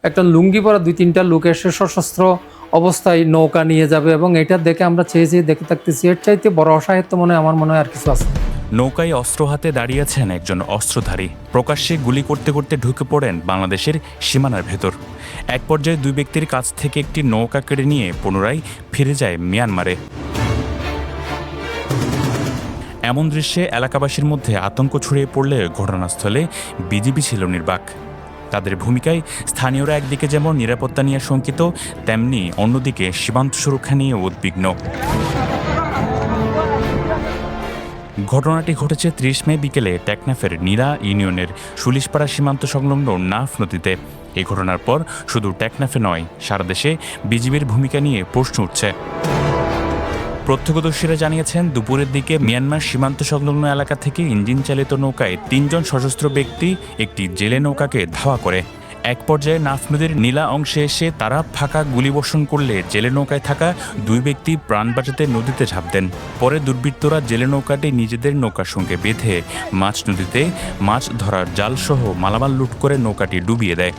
একটা লুঙ্গি পরা ২-৩টা লোক এসে সশস্ত্র অবস্থায় নৌকা নিয়ে যাবে এবং এটা দেখে আমরা চেয়ে দেখে থাকতেছি। এর চাইতে বড় অসাহিত্য আমার মনে হয় আর কিছু আছে না। নৌকায় অস্ত্র হাতে দাঁড়িয়ে আছেন একজন অস্ত্রধারী। প্রকাশ্যে গুলি করতে করতে ঢুকে পড়েন বাংলাদেশের সীমানার ভেতর। এক পর্যায়ে দুই ব্যক্তির কাছ থেকে একটি নৌকা কেড়ে নিয়ে পুনরায় ফিরে যায় মিয়ানমারে। এমন দৃশ্যে এলাকাবাসীর মধ্যে আতঙ্ক ছড়িয়ে পড়লে ঘটনাস্থলে বিজিবি ছিল নির্বাক। তাদের ভূমিকায় স্থানীয়রা একদিকে যেমন নিরাপত্তা নিয়ে শঙ্কিত, তেমনি অন্যদিকে সীমান্ত সুরক্ষা নিয়ে উদ্বিগ্ন। ঘটনাটি ঘটেছে ৩০ মে বিকেলে টেকনাফের নীলা ইউনিয়নের সুলিশপাড়া সীমান্ত সংলগ্ন নাফ নদীতে। এই ঘটনার পর শুধু টেকনাফে নয়, সারা দেশে বিজিবির ভূমিকা নিয়ে প্রশ্ন উঠছে। প্রত্যক্ষদর্শীরা জানিয়েছেন, দুপুরের দিকে মিয়ানমার সীমান্ত সংলগ্ন এলাকা থেকে ইঞ্জিন চালিত নৌকায় ৩ জন সশস্ত্র ব্যক্তি একটি জেলে নৌকাকে ধাওয়া করে। এক পর্যায়ে নাফ নদীর নীলা অংশে এসে তারা ফাঁকা গুলিবর্ষণ করলে জেলে নৌকায় থাকা দুই ব্যক্তি প্রাণ বাঁচাতে নদীতে ঝাঁপ দেন। পরে দুর্বৃত্তরা জেলে নৌকাটি নিজেদের নৌকার সঙ্গে বেঁধে মাছ নদীতে মাছ ধরার জালসহ মালামাল লুট করে নৌকাটি ডুবিয়ে দেয়।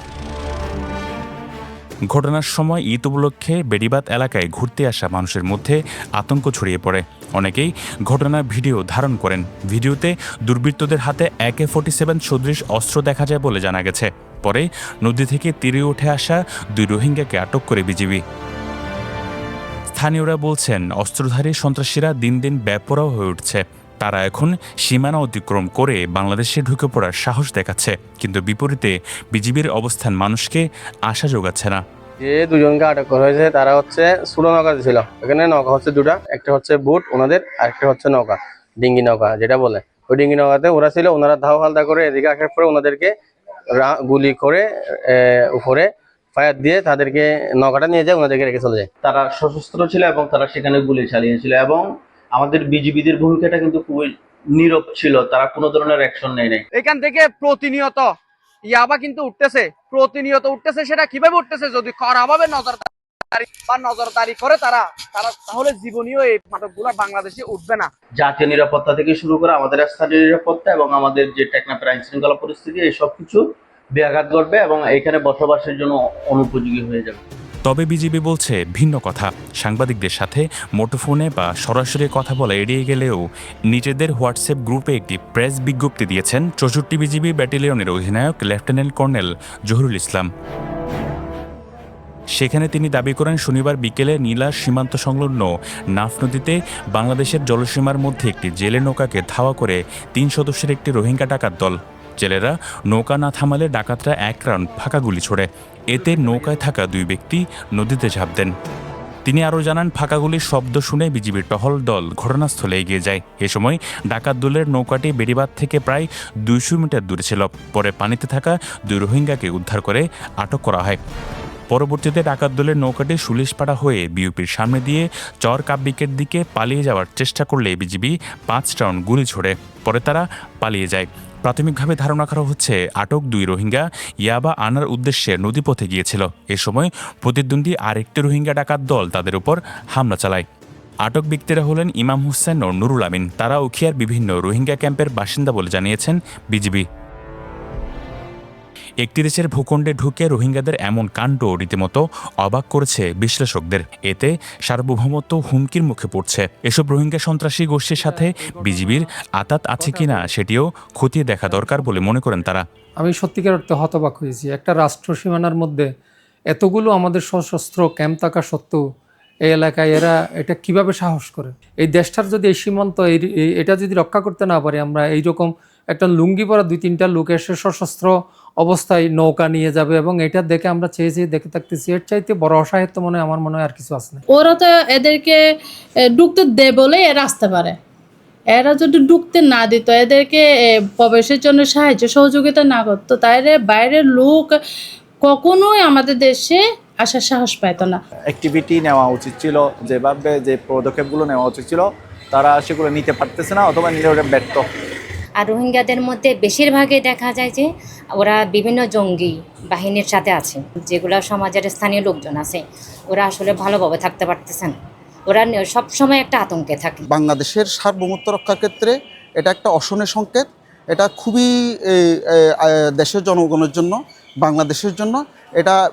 ঘটনার সময় ঈদ উপলক্ষে বেড়িবাঁধ এলাকায় ঘুরতে আসা মানুষের মধ্যে আতঙ্ক ছড়িয়ে পড়ে। অনেকেই ঘটনার ভিডিও ধারণ করেন। ভিডিওতে দুর্বৃত্তদের হাতে AK-47 সদৃশ অস্ত্র দেখা যায় বলে জানা গেছে। পরে নদী থেকে তীরে উঠে আসা 2 রোহিঙ্গাকে আটক করে বিজিবি। স্থানীয়রা বলছেন, অস্ত্রধারী সন্ত্রাসীরা দিন দিন বেপরোয়া হয়ে উঠছে। তারা এখন সীমানা অতিক্রম করে বাংলাদেশে ঢুকে পড়ার সাহস দেখাচ্ছে, কিন্তু বিপরীতে বিজিবির অবস্থান মানুষকে আশা যোগাচ্ছে না। যে দুজনকে আটক করা হয়েছে তারা হচ্ছে ছোট নৌকা ছিল। এখানে নৌকা হচ্ছে দুটা, একটা হচ্ছে বোট ওনাদের, আর একটা হচ্ছে নৌকা ডিঙ্গি নৌকা যেটা বলে। ওই ডিঙ্গি নৌকাতে ওরা ছিল, ওনারা ধাও হালদা করে এদিকে আসার পরে ওনাদেরকে গুলি করে উপরে ফায়ার দিয়ে তাদেরকে নৌকাটা নিয়ে যায়, ওনাদেরকে রেখে চলে যায়। তারা সশস্ত্র ছিল এবং তারা সেখানে গুলি চালিয়েছিল, এবং আমাদের বিজিবিদের ভূমিকাটা কিন্তু খুবই নীরব ছিল। তারা কোনো ধরনের অ্যাকশন নেয় নাই। এখান থেকে প্রতিনিয়ত ইয়াবা কিন্তু প্রতিনিয়ত উঠতেছে। সেটা কিভাবে উঠতেছে? যদি কড়াভাবে নজরদারি করে তারা তাহলে জীবনীয় এই মাদকগুলা বাংলাদেশে উঠবে না। জাতীয় নিরাপত্তা থেকে শুরু করে আমাদের স্থানীয় নিরাপত্তা এবং আমাদের যে টেকনাফের আইন শৃঙ্খলা পরিস্থিতি, এই সব কিছু ব্যাঘাত ঘটবে এবং এখানে বসবাসের জন্য অনুপযোগী হয়ে যাবে। তবে বিজিবি বলছে ভিন্ন কথা। সাংবাদিকদের সাথে মুঠোফোনে বা সরাসরি কথা বলা এড়িয়ে গেলেও নিজেদের হোয়াটসঅ্যাপ গ্রুপে একটি প্রেস বিজ্ঞপ্তি দিয়েছেন 64 বিজিবি ব্যাটালিয়নের অধিনায়ক লেফটেন্যান্ট কর্নেল জহুরুল ইসলাম। সেখানে তিনি দাবি করেন, শনিবার বিকেলে নীলা সীমান্ত সংলগ্ন নাফ নদীতে বাংলাদেশের জলসীমার মধ্যে একটি জেলে নৌকাকে ধাওয়া করে 3 সদস্যের একটি রোহিঙ্গা ডাকাত দল। জেলেরা নৌকা না থামালে ডাকাতরা 1 রাউন্ড ফাঁকা গুলি ছোড়ে। এতে নৌকায় থাকা 2 ব্যক্তি নদীতে ঝাঁপ দেন। তিনি আরও জানান, ফাঁকা গুলির শব্দ শুনে বিজিবির টহল দল ঘটনাস্থলে এগিয়ে যায়। এ সময় ডাকাত দলের নৌকাটি বেড়িবাঁধ থেকে প্রায় 200 মিটার দূরে ছিল। পরে পানিতে থাকা 2 রোহিঙ্গাকে উদ্ধার করে আটক করা হয়। পরবর্তীতে ডাকাত দলের নৌকাটি সুলিশপাড়া হয়ে বিউপির সামনে দিয়ে চর কাব্বিকের দিকে পালিয়ে যাওয়ার চেষ্টা করলে বিজিবি 5 রাউন্ড গুলি ছোড়ে। পরে তারা পালিয়ে যায়। প্রাথমিকভাবে ধারণা করা হচ্ছে, আটক 2 রোহিঙ্গা ইয়াবা আনার উদ্দেশ্যে নদীপথে গিয়েছিল। এ সময় প্রতিদ্বন্দ্বী আরেকটি রোহিঙ্গা ডাকাত দল তাদের উপর হামলা চালায়। আটক ব্যক্তিরা হলেন ইমাম হোসেন ও নুরুল আমিন। তারা উখিয়ার বিভিন্ন রোহিঙ্গা ক্যাম্পের বাসিন্দা বলে জানিয়েছেন বিজিবি। একটি দেশের ভূখণ্ডে ঢুকে রোহিঙ্গাদের এমন কাণ্ড রীতিমতো অবাক করেছে বিশ্লেষকদের। এতে সার্বভৌমত্ব হুমকির মুখে পড়ছে। এসব রোহিঙ্গা সন্ত্রাসী গোষ্ঠীর সাথে বিজিবির আতাত আছে কিনা সেটিও খতিয়ে দেখা দরকার বলে মনে করেন তারা। আমি সত্যিকার অর্থে হতবাক হয়েছি। একটা রাষ্ট্র সীমানার মধ্যে এতগুলো আমাদের সশস্ত্র ক্যাম্প থাকা সত্ত্বেও এই এলাকায় এরা এটা কিভাবে সাহস করে? এই দেশটার যদি এই সীমান্ত এটা যদি রক্ষা করতে না পারি আমরা, এইরকম একটা লুঙ্গি পরা 2-3টা লোক এসে সশস্ত্র অবস্থায় নৌকা নিয়ে যাবে এবং এটা দেখে আমরা চেয়ে দেখে থাকতেছি। এর চাইতে বড় অসাহিত্য আমার মনে হয় আর কিছু আছে না। ওরা তো এদেরকে ঢুকতে দেয় বলে এরা আসতে পারে। এরা যদি ঢুকতে না দিত, এদেরকে প্রবেশের জন্য সাহায্য সহযোগিতা না করতো, তাহলে বাইরের লোক কখনোই আমাদের দেশে আসার সাহস পাইতো না। অ্যাক্টিভিটি নেওয়া উচিত ছিল, যেভাবে যে পদক্ষেপগুলো নেওয়া উচিত ছিল তারা সেগুলো নিতে পারতেছে না, অথবা নিলে ওটা ব্যর্থ। আর রোহিঙ্গাদের মধ্যে বেশিরভাগই দেখা যায় যে ওরা বিভিন্ন জঙ্গি বাহিনীর সাথে আছে, যেগুলো সমাজের স্থানীয় লোকজন আছে, ওরা আসলে ভালোভাবে থাকতে পারতেছে না। ওরা সবসময় একটা আতঙ্কে থাকে। বাংলাদেশের সার্বভৌমত্ব রক্ষার ক্ষেত্রে এটা একটা অশনের সংকেত। এটা খুবই দেশের জনগণের জন্য বাংলাদেশের জন্য এটা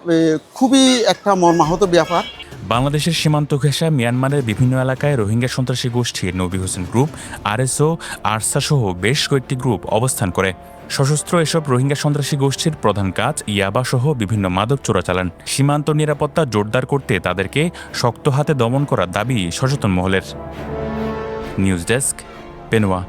খুবই একটা মর্মাহত ব্যাপার। বাংলাদেশের সীমান্ত ঘেঁষা মিয়ানমারের বিভিন্ন এলাকায় রোহিঙ্গা সন্ত্রাসী গোষ্ঠী নবী হোসেন গ্রুপ, আরএসও, আরসা সহ বেশ কয়েকটি গ্রুপ অবস্থান করে। সশস্ত্র এসব রোহিঙ্গা সন্ত্রাসী গোষ্ঠীর প্রধান কাজ ইয়াবা সহ বিভিন্ন মাদক চোরাচালান। সীমান্ত নিরাপত্তা জোরদার করতে তাদেরকে শক্ত হাতে দমন করার দাবি সচেতন মহলের। News desk, Penowa.